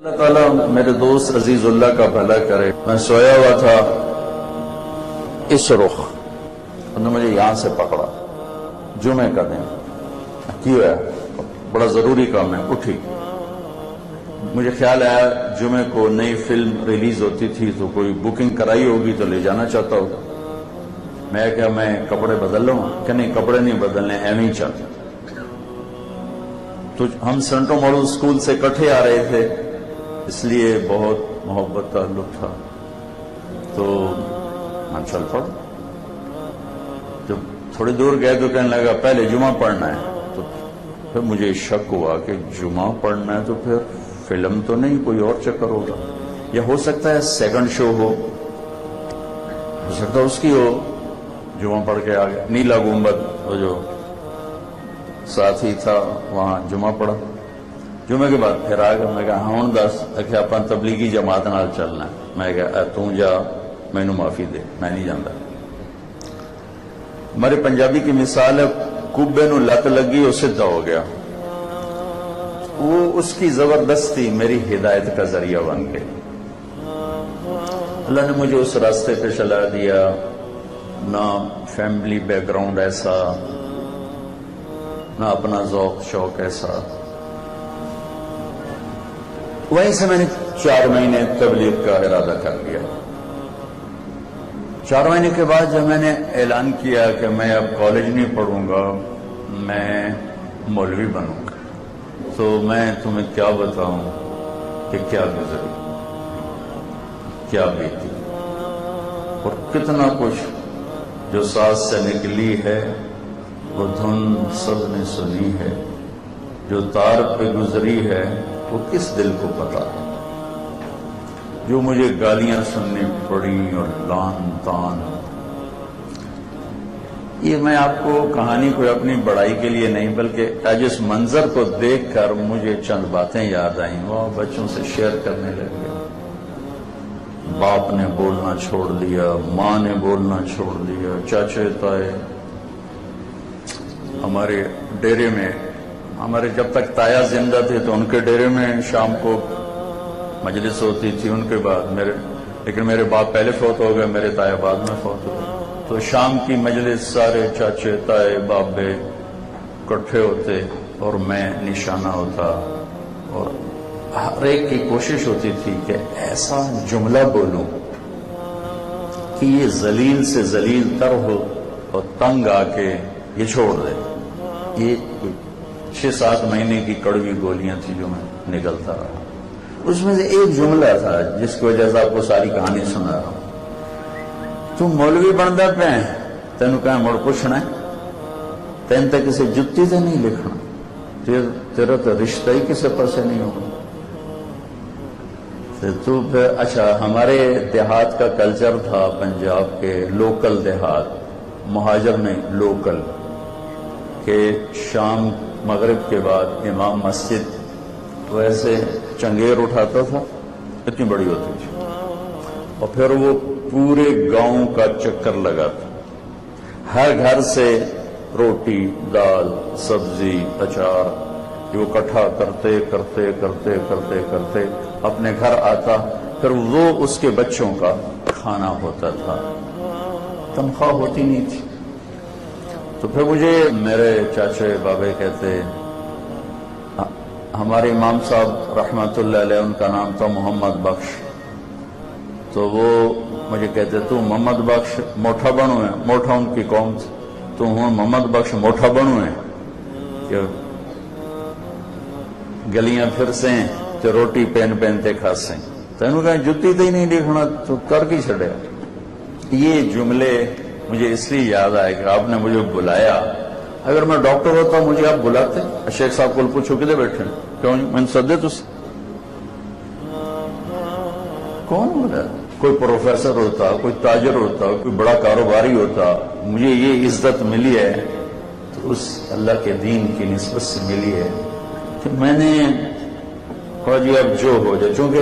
اللہ تعالیٰ میرے دوست عزیز اللہ کا بھلا کرے. میں سویا ہوا تھا اس رخ انہوں نے مجھے یہاں سے پکڑا. جمعے کا دن کیوں ہے, بڑا ضروری کام ہے. اٹھی, مجھے خیال آیا جمعے کو نئی فلم ریلیز ہوتی تھی تو کوئی بکنگ کرائی ہوگی تو لے جانا چاہتا ہوگا. میں کیا میں کپڑے بدل لوں کہ نہیں, کپڑے نہیں بدلنے, ایویں چل. تو ہم سینٹرو ماڈل اسکول سے اکٹھے آ رہے تھے, اس لیے بہت محبت تعلق تھا. تو ہم چل پڑ. جب تھوڑی دور گئے تو کہنے لگا پہلے جمعہ پڑھنا ہے. تو پھر مجھے شک ہوا کہ جمعہ پڑھنا ہے تو پھر فلم تو نہیں, کوئی اور چکر ہوگا, یا ہو سکتا ہے سیکنڈ شو ہو سکتا ہے اس کی ہو. جمعہ پڑھ کے آ گیا. نیلا گنبد وہ جو ساتھی تھا وہاں جمعہ پڑھا. جمعے کے بعد پھر آ گیا. میں کہا ہوں دس کہ اپن تبلیغی جماعت نال چلنا ہے. میں کہا تو جا, مینو معافی دے, میں نہیں جانتا. ہمارے پنجابی کی مثال ہے, کبے نو لت لگی وہ سدھا ہو گیا. وہ اس کی زبردستی میری ہدایت کا ذریعہ بن گئی. اللہ نے مجھے اس راستے پہ چلا دیا. نہ فیملی بیک گراؤنڈ ایسا, نہ اپنا ذوق شوق ایسا. وہیں سے میں نے 4 مہینے تبلیغ کا ارادہ کر لیا. 4 مہینے کے بعد جب میں نے اعلان کیا کہ میں اب کالج نہیں پڑھوں گا, میں مولوی بنوں گا, تو میں تمہیں کیا بتاؤں کہ کیا گزری, کیا بیتی, اور کتنا کچھ جو سانس سے نکلی ہے وہ دھن سب نے سنی ہے. جو تار پہ گزری ہے وہ کس دل کو پتا ہے. جو مجھے گالیاں سننی پڑی اور لان تان. یہ میں آپ کو کہانی کوئی اپنی بڑائی کے لیے نہیں, بلکہ آج اس منظر کو دیکھ کر مجھے چند باتیں یاد آئیں. وہ بچوں سے شیئر کرنے لگ گیا. باپ نے بولنا چھوڑ دیا, ماں نے بولنا چھوڑ دیا, چاچے تائے. ہمارے ڈیرے میں, ہمارے جب تک تایا زندہ تھے تو ان کے ڈیرے میں شام کو مجلس ہوتی تھی. ان کے بعد لیکن میرے باپ پہلے فوت ہو گئے, میرے تایا بعد میں فوت ہو گئے. تو شام کی مجلس سارے چاچے تائے بابے اکٹھے ہوتے اور میں نشانہ ہوتا, اور ہر ایک کی کوشش ہوتی تھی کہ ایسا جملہ بولوں کہ یہ ذلیل سے ذلیل تر ہو اور تنگ آ کے یہ چھوڑ دے. یہ 6-7 مہینے کی کڑوی گولیاں تھی جو میں نکلتا رہا. اس میں سے ایک جملہ تھا جس کی وجہ سے آپ کو ساری کہانی سنا رہا ہوں. تم مولوی بنتا پہ تینوں کہیں مڑ پوچھنا ہے, تین تک کسی جتی سے نہیں لکھنا, تیرا تو رشتہ ہی کسی پاسے نہیں ہوگا. تو پھر اچھا, ہمارے دیہات کا کلچر تھا پنجاب کے, لوکل دیہات, مہاجر نہیں لوکل, کہ شام مغرب کے بعد امام مسجد ویسے چنگیر اٹھاتا تھا, اتنی بڑی ہوتی تھی, اور پھر وہ پورے گاؤں کا چکر لگاتا. ہر گھر سے روٹی دال سبزی اچار وہ اکٹھا کرتے کرتے کرتے کرتے کرتے اپنے گھر آتا. پھر وہ اس کے بچوں کا کھانا ہوتا تھا, تنخواہ ہوتی نہیں تھی. تو پھر مجھے میرے چاچے بابے کہتے, ہمارے امام صاحب رحمت اللہ علیہ, ان کا نام تھا محمد بخش, تو وہ مجھے کہتے تو محمد بخش موٹھا بنو ہے. موٹھا ان کی قوم تھی. تو ہوں محمد بخش موٹھا بنو ہے کہ گلیاں پھر سے تو روٹی پہنتے کھاسیں. تو انہوں نے کہا جتی تو ہی نہیں لکھنا تو کر کی چھڑے. یہ جملے مجھے اس لیے یاد آئے کہ آپ نے مجھے بلایا. اگر میں ڈاکٹر ہوتا مجھے آپ بلاتے, شیخ صاحب کو پوچھو کدھر بیٹھے, کیوں میں نے سدے تو کون بولا. کوئی پروفیسر ہوتا, کوئی تاجر ہوتا, کوئی بڑا کاروباری ہوتا, مجھے یہ عزت ملی ہے تو اس اللہ کے دین کی نسبت سے ملی ہے کہ میں نے کہا جی اب جو ہو جائے. چونکہ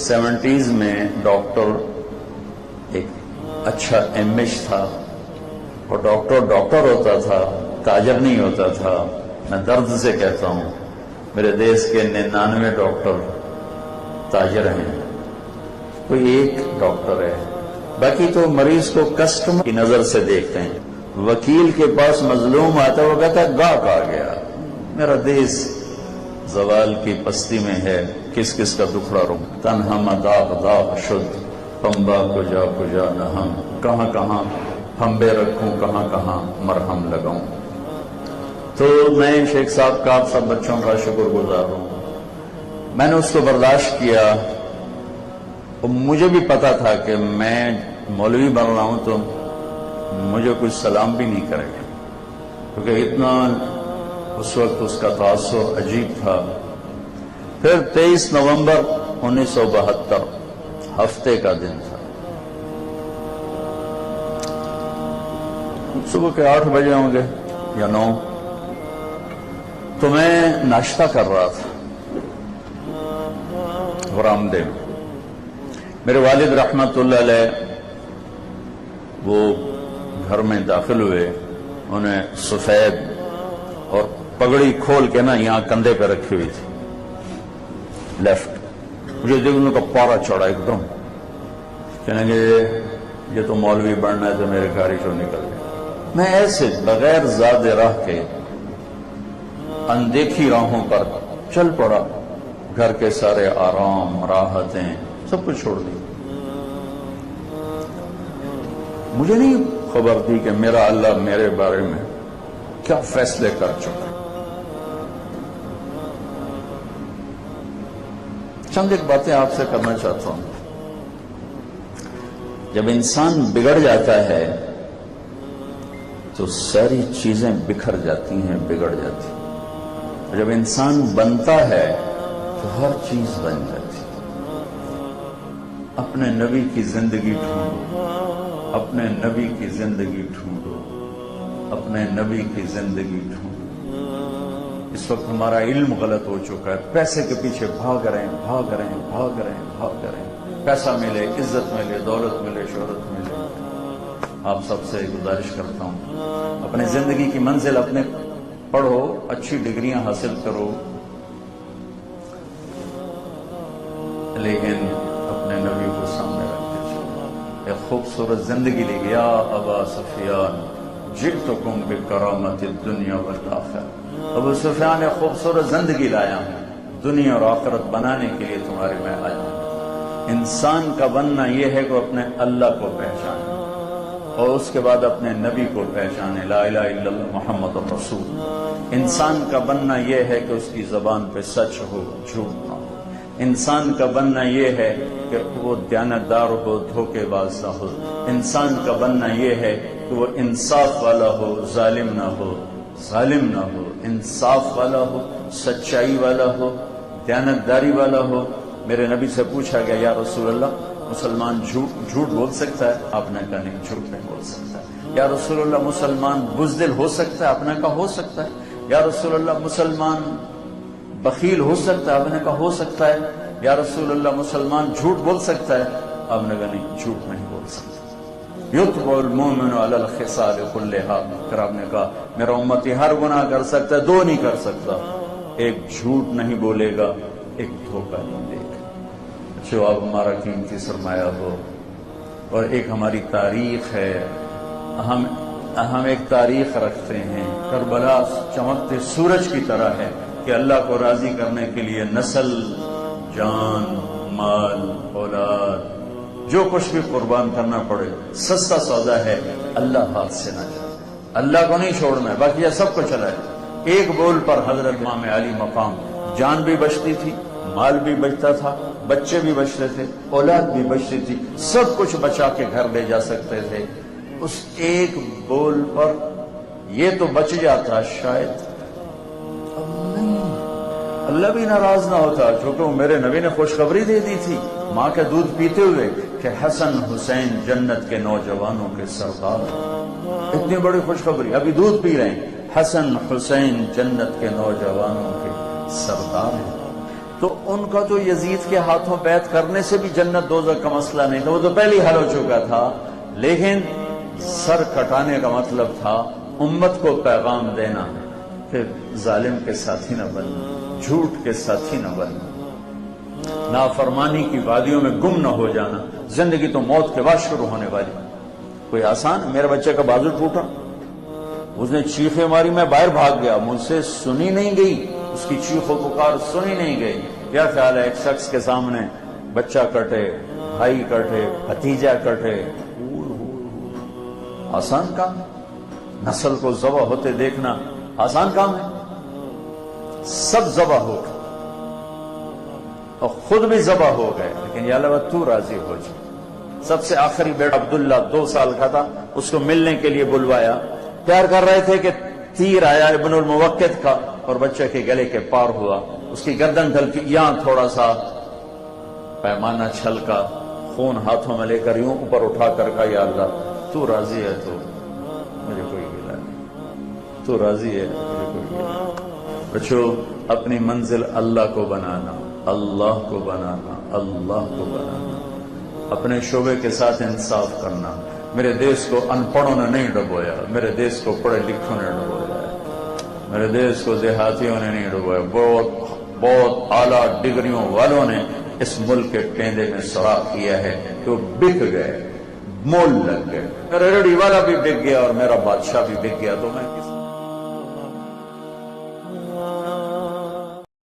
70s میں ڈاکٹر ایک اچھا امیج تھا, اور ڈاکٹر ہوتا تھا, تاجر نہیں ہوتا تھا. میں درد سے کہتا ہوں میرے دیش کے 99 ڈاکٹر تاجر ہیں، کوئی ایک ڈاکٹر ہے، باقی تو مریض کو کسٹمر کی نظر سے دیکھتے ہیں۔ وکیل کے پاس مظلوم آتا ہے، وہ کہتا ہے گاہک آ گیا، میرا دیس زوال کی پستی میں ہے، کس کس کا دکھڑا رو، تنہا داغ داغ شد پمبا کجا نہ ہم، کہاں کہاں پھمبے رکھوں، کہاں کہاں مرہم لگاؤں۔ تو میں شیخ صاحب کا آپ سب بچوں کا شکر گزار ہوں، میں نے اس کو برداشت کیا۔ مجھے بھی پتا تھا کہ میں مولوی بن رہا ہوں تو مجھے کوئی سلام بھی نہیں کرے گا، کیونکہ اتنا اس وقت اس کا تاثر عجیب تھا۔ پھر 23 نومبر 1972 ہفتے کا دن تھا، صبح کے 8 بجے ہوں گے یا 9، تو میں ناشتہ کر رہا تھا برآمدے میں۔ میرے والد رحمت اللہ علیہ وہ گھر میں داخل ہوئے، انہیں سفید اور پگڑی کھول کے نا یہاں کندھے پہ رکھی ہوئی تھی لیفٹ، مجھے دیکھنے کا پارا چڑھا ایک دم، کہنے گے یہ تو مولوی بننا ہے، تو میرے گھر چوں نکل گئے۔ میں ایسے بغیر زاد راہ کے اندیکھی راہوں پر چل پڑا، گھر کے سارے آرام راحتیں سب کچھ چھوڑ دی۔ مجھے نہیں خبر تھی کہ میرا اللہ میرے بارے میں کیا فیصلے کر چکا۔ چند ایک باتیں آپ سے کرنا چاہتا ہوں۔ جب انسان بگڑ جاتا ہے تو ساری چیزیں بکھر جاتی ہیں، بگڑ جاتی ہیں۔ جب انسان بنتا ہے تو ہر چیز بن جاتی ہے۔ اپنے نبی کی زندگی ڈھونڈو، اپنے نبی کی زندگی ڈھونڈو، اپنے نبی کی زندگی ڈھونڈو۔ اس وقت ہمارا علم غلط ہو چکا ہے، پیسے کے پیچھے بھاگ رہے ہیں، بھاگ رہے ہیں، بھاگ رہے ہیں، بھاگ رہے ہیں، پیسہ ملے، عزت ملے، دولت ملے، شہرت ملے۔ آپ سب سے گزارش کرتا ہوں، اپنے زندگی کی منزل اپنے پڑھو، اچھی ڈگریاں حاصل کرو، لیکن اپنے نبی کو سامنے رکھتے چلو۔ ایک خوبصورت زندگی لے گیا ابا سفیان، جئتکم بکرامت الدنیا والآخرہ۔ ابو سفیان ایک خوبصورت زندگی لایا ہوں، دنیا اور آخرت بنانے کے لیے تمہارے میں آیا ہوں۔ انسان کا بننا یہ ہے کہ اپنے اللہ کو پہچانے اور اس کے بعد اپنے نبی کو پہچانے، لا الہ الا اللہ محمد رسول۔ انسان کا بننا یہ ہے کہ اس کی زبان پہ سچ ہو، جھوٹ نہ ہو۔ انسان کا بننا یہ ہے کہ وہ دیانتدار ہو، دھوکے باز نہ ہو۔ انسان کا بننا یہ ہے کہ وہ انصاف والا ہو، ظالم نہ ہو، ظالم نہ ہو، انصاف والا ہو، سچائی والا ہو، دیانتداری والا ہو۔ میرے نبی سے پوچھا گیا، یا رسول اللہ مسلمان جھوٹ بول سکتا ہے؟ آپ نے کہا نہیں، جھوٹ نہیں بول سکتا۔ یا رسول اللہ مسلمان بزدل ہو سکتا ہے؟ آپ نے کہا ہو سکتا ہے۔ یا رسول اللہ مسلمان بخیل ہو سکتا ہے؟ آپ نے کہا ہو سکتا ہے۔ یا رسول اللہ مسلمان جھوٹ بول سکتا ہے؟ آپ نے کہا نہیں، جھوٹ نہیں بول سکتا۔ یتبع المؤمن علی الخصال کلھا، پھر آپ نے کہا میرا امتی ہر گناہ کر سکتا ہے، دو نہیں کر سکتا، ایک جھوٹ نہیں بولے گا، ایک دھوکہ نہیں دے گا۔ جو اب ہمارا قیمتی سرمایہ ہو، اور ایک ہماری تاریخ ہے، ہم ایک تاریخ رکھتے ہیں، کربلا چمکتے سورج کی طرح ہے کہ اللہ کو راضی کرنے کے لیے نسل، جان، مال، اولاد، جو کچھ بھی قربان کرنا پڑے، سستا سودا ہے، اللہ ہاتھ سے نہ جائے۔ اللہ کو نہیں چھوڑنا ہے، باقی یہ سب کو چلا ہے۔ ایک بول پر حضرت امام علی مقام، جان بھی بچتی تھی، مال بھی بچتا تھا، بچے بھی بچتے تھے، اولاد بھی بچتی تھی، سب کچھ بچا کے گھر لے جا سکتے تھے۔ اس ایک بول پر یہ تو بچ جاتا شاید، اب نہیں، اللہ بھی ناراض نہ ہوتا، چونکہ وہ میرے نبی نے خوشخبری دے دی تھی ماں کے دودھ پیتے ہوئے کہ حسن حسین جنت کے نوجوانوں کے سردار۔ اتنی بڑی خوشخبری، ابھی دودھ پی رہے ہیں، حسن حسین جنت کے نوجوانوں کے سردار ہیں۔ تو ان کا تو یزید کے ہاتھوں بیعت کرنے سے بھی جنت دوزخ کا مسئلہ نہیں تھا، وہ تو پہلے حل ہو چکا تھا، لیکن سر کٹانے کا مطلب تھا امت کو پیغام دینا، پھر ظالم کے ساتھی نہ بننا، جھوٹ کے ساتھی نہ بننا۔ نافرمانی کی وادیوں میں گم نہ ہو جانا. زندگی تو موت کے بعد شروع ہونے والی. کوئی آسان؟ میرے بچے کا بازو ٹوٹا، اس نے چیخیں ماری، میں باہر بھاگ گیا، مجھ سے سنی نہیں گئی، اس کی چیخ و پکار سنی نہیں گئی. کیا خیال ہے ایک شخص کے سامنے بچہ کٹے، بھائی کٹے، بھتیجا کٹے؟ آسان کام؟ نسل کو ذبح ہوتے دیکھنا آسان کام ہے؟ سب ذبح ہو گئے اور خود بھی ذبح ہو گئے، لیکن یا اللہ تو راضی ہو جائے. سب سے آخری بیٹا عبداللہ 2 سال کا تھا، اس کو ملنے کے لیے بلوایا. پیار کر رہے تھے کہ تیر آیا ابن الموقد کا اور بچے کے گلے کے پار ہوا، اس کی گردن ڈھلکی، یہاں تھوڑا سا پیمانہ چھلکا، خون ہاتھوں میں لے کر یوں اوپر اٹھا کر کہا یا اللہ تو راضی ہے تو مجھے کوئی گلہ نہیں، تو راضی ہے مجھے کوئی گلہ نہیں. بچوں اپنی منزل اللہ کو بنانا، اللہ کو بنانا، اللہ کو بنانا، اپنے شعبے کے ساتھ انصاف کرنا. میرے دیش کو ان پڑھوں نے نہیں ڈبویا، میرے دیش کو پڑھے لکھوں نے ڈبویا، میرے دیش کو دیہاتیوں نے نہیں ڈبویا. بہت اعلیٰ ڈگریوں والوں نے اس ملک کے ٹیندے میں سوراخ کیا ہے کہ وہ بک گئے، مول لگ گئے. میرا ریڑھی والا بھی بک گیا اور میرا بادشاہ بھی بک گیا. تو میں